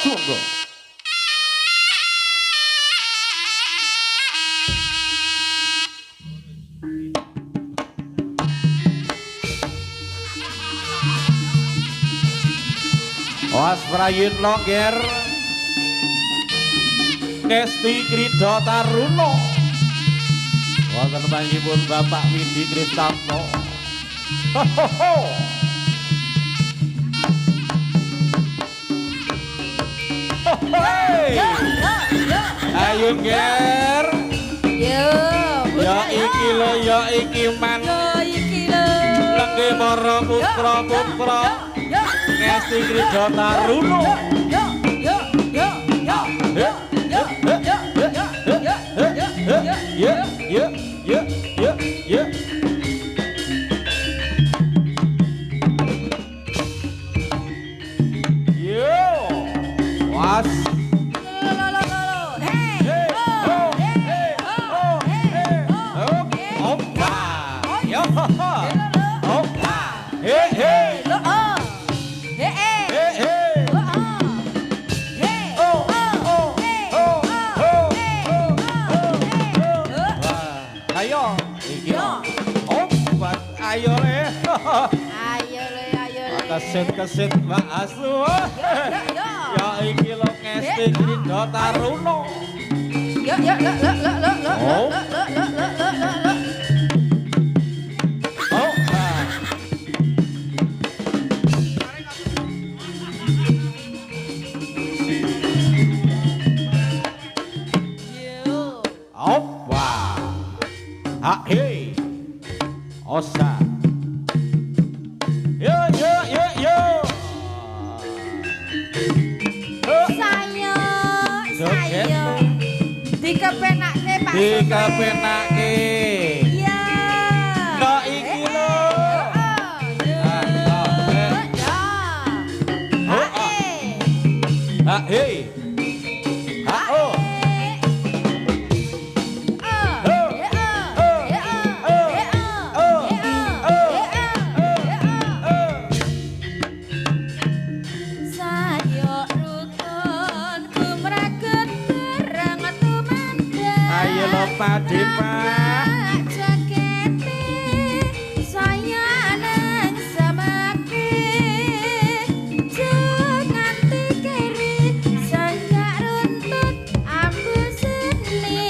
Tunggu. Was prayun longger Ngesti Krida Taruna wonten panjenenganipun Bapak Widi Kristamno. Ho ho ho. Hey. Ayo nger. Ya iki lho ya iki man. Lengge para putra-putra Ngesti Krida Taruna. Was kesit Mbak Asu. Ya iki lho Ngesti Krida Taruna. Hey. Osa. Dikepenake. Iya. Kok iki lho. Hei. Oh. Padi Pak jakete saya nang samake jangan dikeri sanggak runtut ambu seni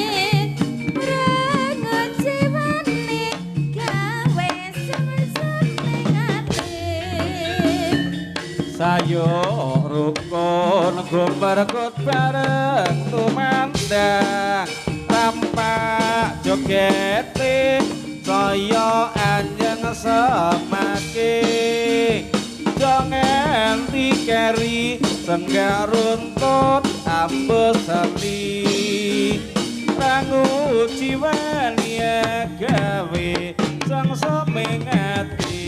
rangut jiwane gawe semesene ati sayo rukun gumberkut bareng tumandang tampak jogete saya anjeng semake jangan dikeri senggak runtut ambu seni rangu jiwane gawe sang semengati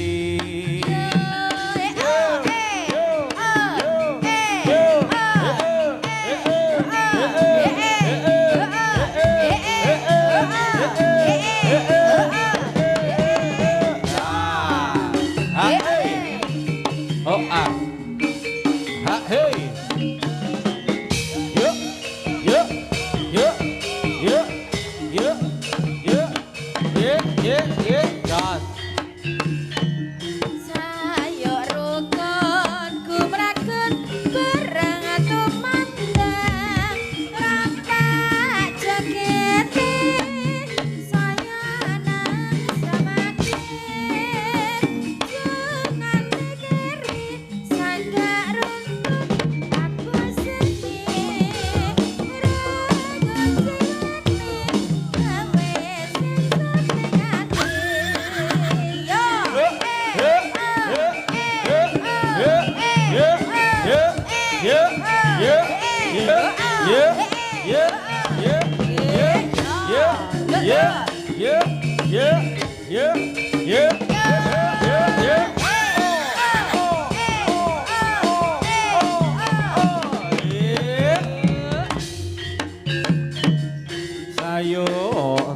Sayo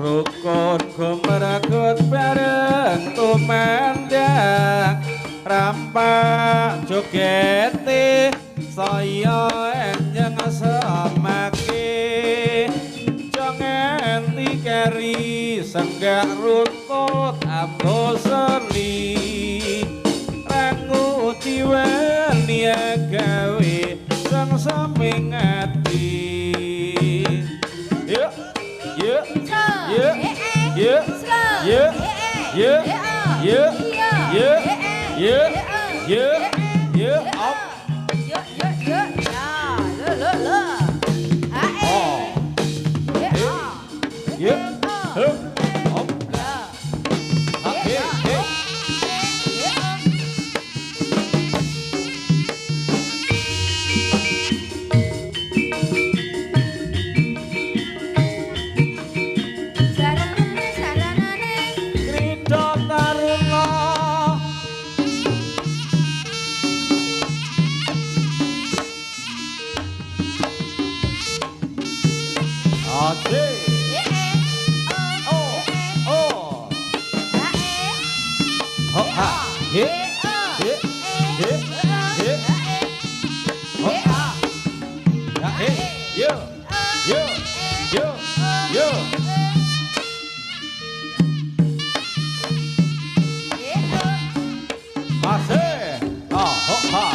rukun gumeragut bareng tumandang rampak jogete saya Sasana enjang semake Jangan tikeri senggak runtut ambo seni Rangu diweni gawe sang samping ati Yuk Yuk Yuk Yuk Yuk Yuk Yuk Yuk Yuk Yuk Yuk Op Yuk Hup Op Hei hei Krida Taruna Ade Ho ha he he he he ho ha ya he yo yo yo yo Ase ho ha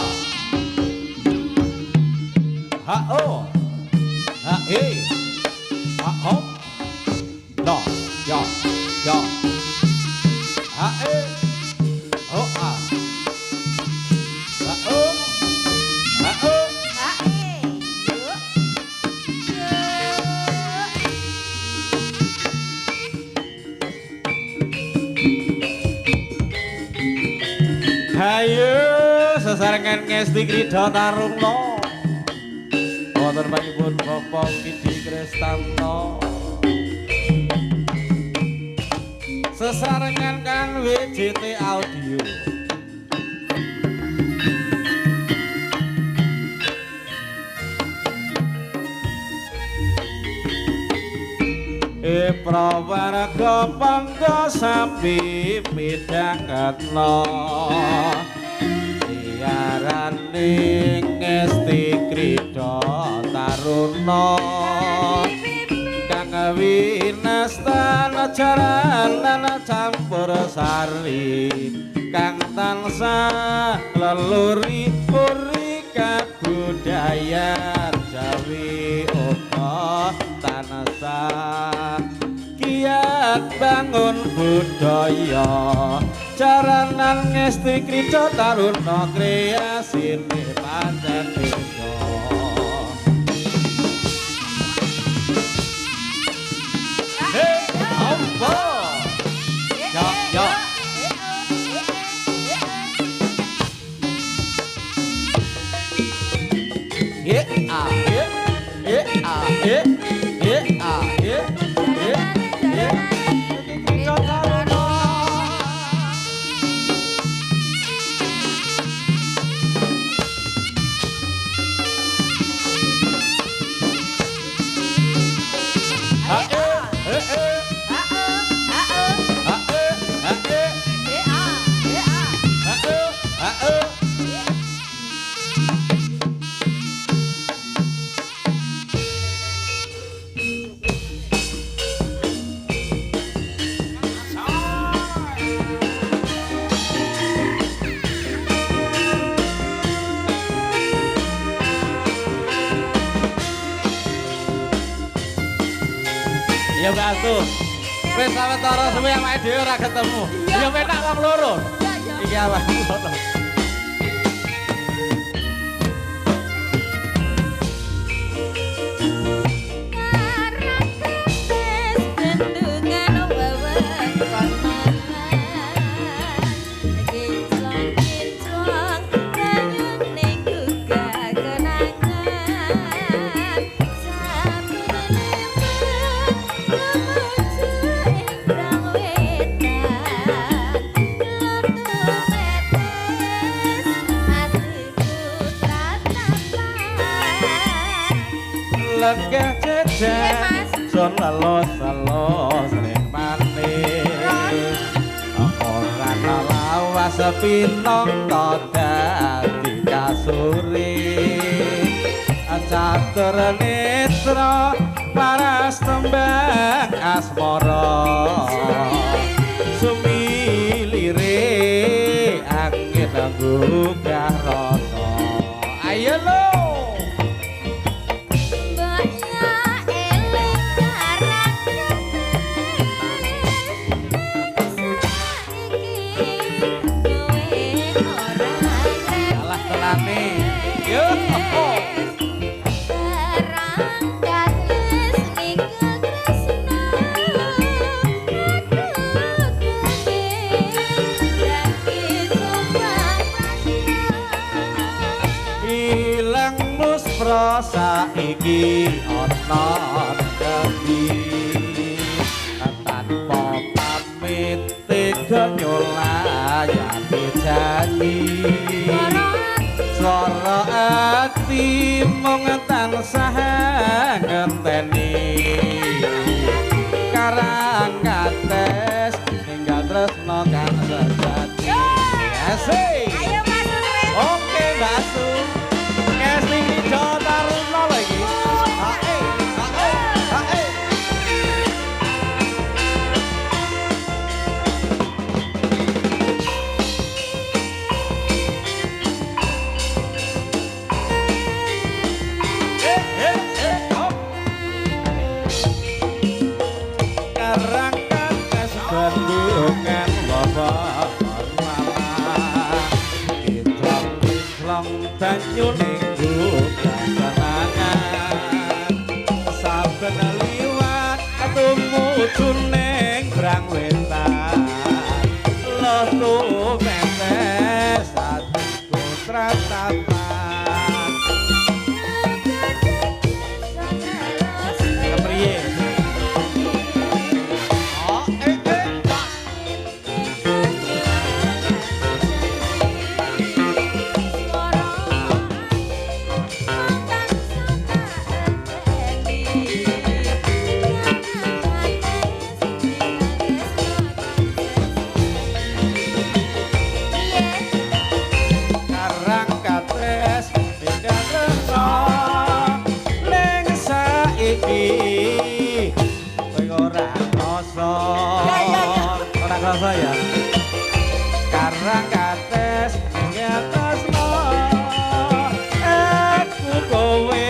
ha o ha he ha ho no yo yo ha e ho ha ha o ha o Hayu sesarengan ngesti Krida Taruna wonten panjenengan Bapak Kidi Kristanto sesarengan kan WJT Audio Prawarga pangga sampi midhangetna siarane ngesti Krida Taruna kang winastan ajaran lan campur sari kang tansah leluri uri kabudayan Jawi uga tansah kiat bangun budaya caranan ngesti Krida Taruna kreasine pancen beda Hey ambo yo yo ye a ye a ye a ye Krida Taruna ha Ya batu. Wis sawetara suwe awake dhewe ora ketemu. Ya penak wong loro. Iki awake loro. Legah jejak son lalos ning manis ora lawas pinong dadi kasuri catur netra paras tembang asmara sumilire angin gugah rasa ayo lo saiki ana ngendi tanpa pamit tega nyolayani janji swara ati mung tansah ngenteni karang kates ninggal tresno kang sejati asik ayo Mas oke Mbak Su casting di Jotaruna lagi. Hae, hae, hae. Hop. Karangkan kes bandungan bapak hormatan. Itlam banyu ning saben liwat tumuju ning brang wetan letu metes ati putra tapan kepriye saya karang kates ngetesno aku kowe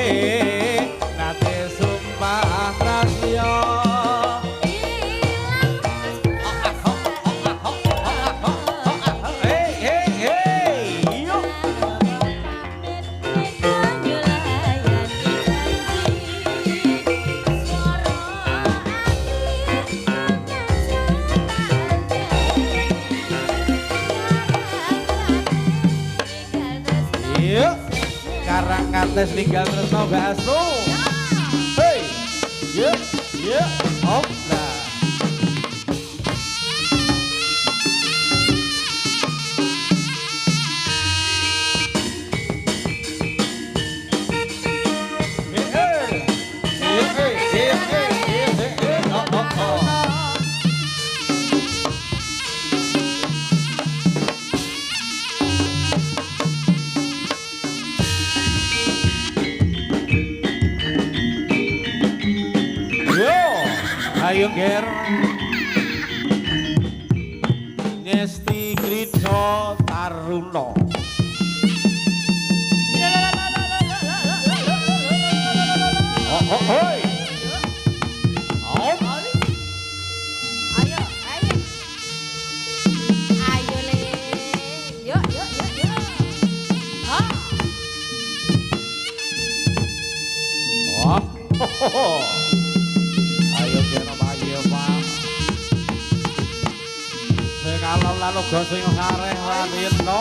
nate sumpah rasya karang kates ninggal tresno baso hey yeah hop nah ayo ger Ngesti Krida Taruna hoi ayo le yuk ayo kena bayi Pak sing alon-alon uga sing sareh wanita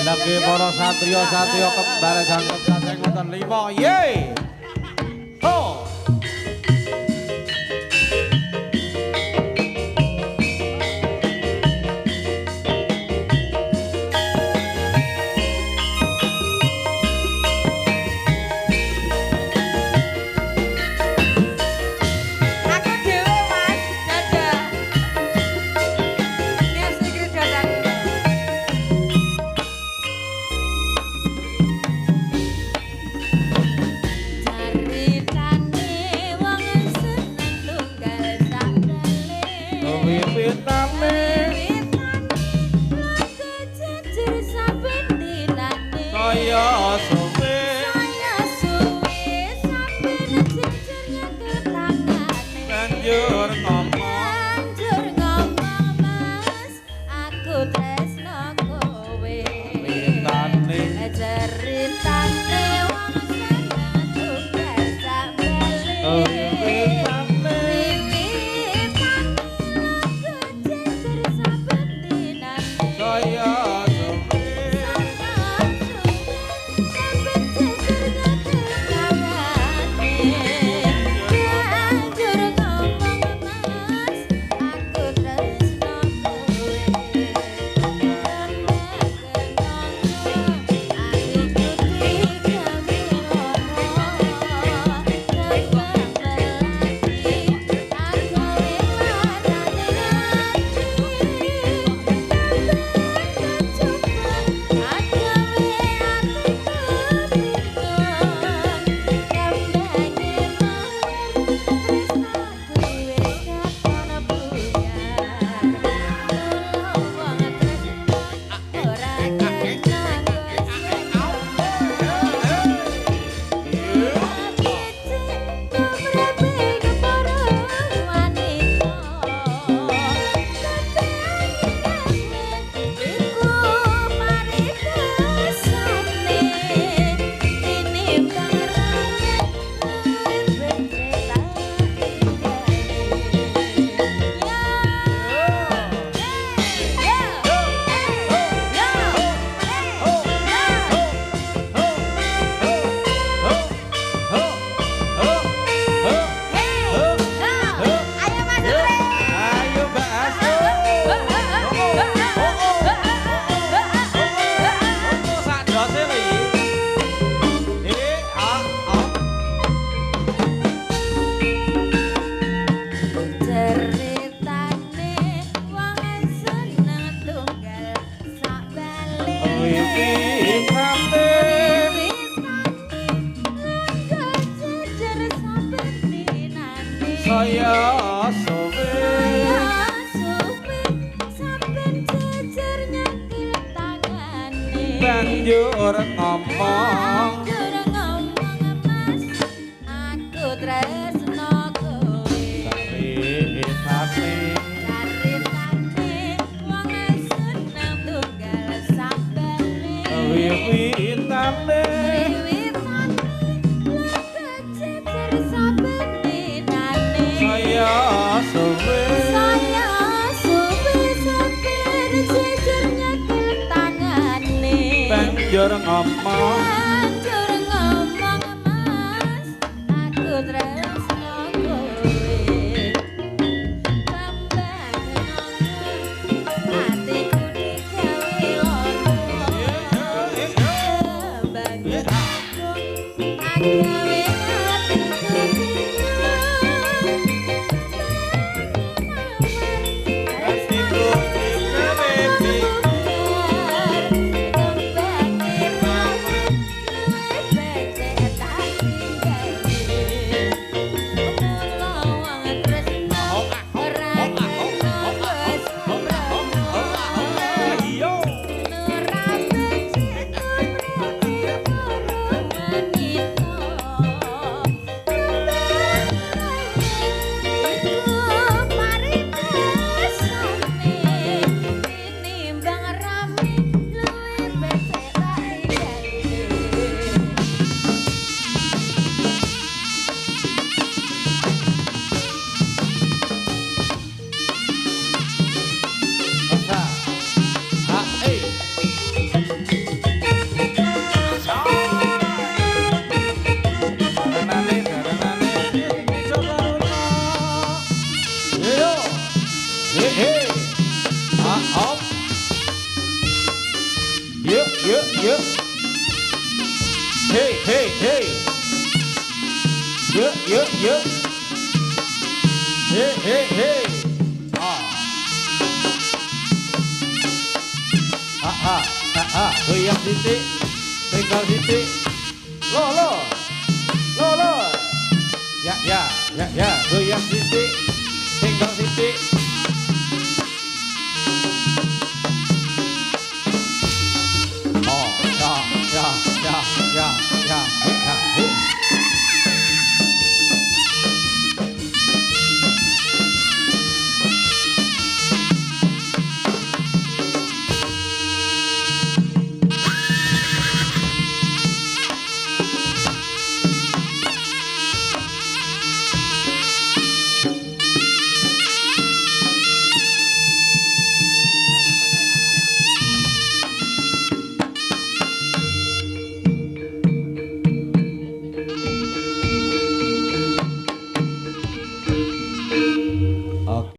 lagi para satriya kembar jangkep saking wonten 5 ye ho saya suwe saya suwe saben jejernya ketangane banjur ngomong banjur ngomong mas aku tresno kowe witane ceritane wong seneng tugas sabale witane saya saya suwe saben jejer nyekil tangane banjur ngomong banjur ngomong mas aku tresno kowe caritane wong seneng tunggal sabane witane saya suwe saben jejer nyekil tangane banjur ngomong banjur ngomong mas aku tresno kowe tambah kenangan atiku digawe lara bagi aku agawe atiku Hey, hey, hey. Yeah, yeah, yeah. Hey, hey, hey. Goyang titik, tinggal titik. Lo. Ya, goyang titik, tinggal titik.